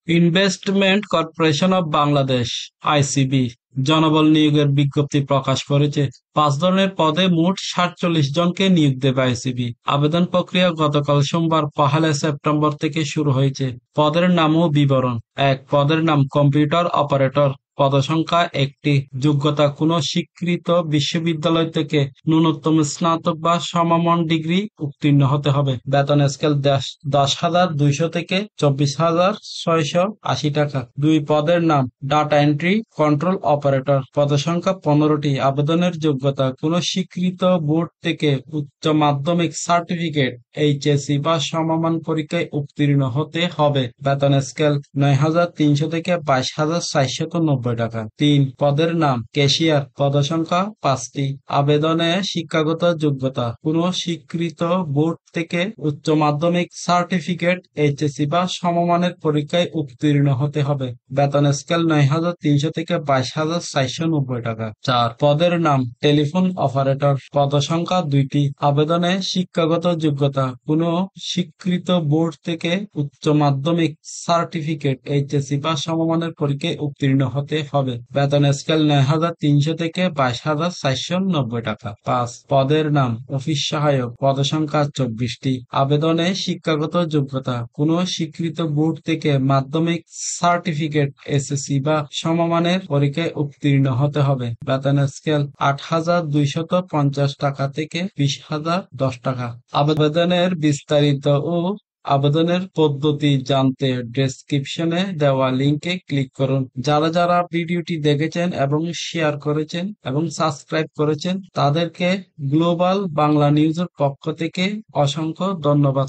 Investment corporation of Bangladesh (ICB) জনবল নিয়োগের বিজ্ঞপ্তি প্রকাশ করেছে। 5 ধরনের পদে মোট 47 জনকে নিয়োগ দেবে আইসিবি। আবেদন প্রক্রিয়া গতকাল সোমবার 1 সেপ্টেম্বর থেকে শুরু হয়েছে। পদের নাম ও বিবরণ: 1 পদের নাম কম্পিউটার অপারেটর, পদসংখ্যা 1টি, যোগ্যতা কোনো স্বীকৃত বিশ্ববিদ্যালয় থেকে ন্যূনতম স্নাতক বা সমমান ডিগ্রি উত্তীর্ণ হতে হবে। বেতন স্কেল 10,200 থেকে 24,680 টাকা। 2 পদের নাম ডাটা এন্ট্রি কন্ট্রোল অপারেটর, পদসংখ্যা 15টি, আবেদনের যোগ্যতা কোনো স্বীকৃত বোর্ড থেকে উচ্চ মাধ্যমিক সার্টিফিকেট, এইচএসসি বা সমমান পরীক্ষায় উত্তীর্ণ হতে হবে। বেতন স্কেল 9,300 থেকে 22,490 টাকা। 3 পদের নাম ক্যাশিয়ার, পদসংখ্যা 5টি, আবেদনে শিক্ষাগত যোগ্যতা কোনো স্বীকৃত বোর্ড থেকে উচ্চ মাধ্যমিক সার্টিফিকেট, এইচএসসি বা সমমানের পরীক্ষায় উত্তীর্ণ হতে হবে। বেতন স্কেল 9,300 থেকে 22,490 টাকা। 4 পদের নাম টেলিফোন অপারেটর, পদসংখ্যা 2টি, আবেদনে শিক্ষাগত যোগ্যতা কোনো স্বীকৃত বোর্ড থেকে উচ্চ মাধ্যমিক সার্টিফিকেট, এইচএসসি বা সমমানের পরীক্ষায় উত্তীর্ণ হতে হবে। বেতন স্কেল 9,300 থেকে 22,490 টাকা। 5 পদের নাম অফিস সহায়ক, পদসংখ্যা 24টি, আবেদনে শিক্ষাগত যোগ্যতা কোনো স্বীকৃত বোর্ড থেকে মাধ্যমিক সার্টিফিকেট, এসএসসি বা সমমানের পরীক্ষায় উত্তীর্ণ হতে হবে। বেতন স্কেল 8,250 টাকা থেকে 20,010 টাকা। আবেদনের বিস্তারিত ও আবেদনের পদ্ধতি জানতে ডেসক্রিপশনে দেওয়া লিংকে ক্লিক করুন। যারা যারা ভিডিওটি দেখেছেন এবং শেয়ার করেছেন এবং সাবস্ক্রাইব করেছেন তাদেরকে গ্লোবাল বাংলা নিউজের পক্ষ থেকে অসংখ্য ধন্যবাদ।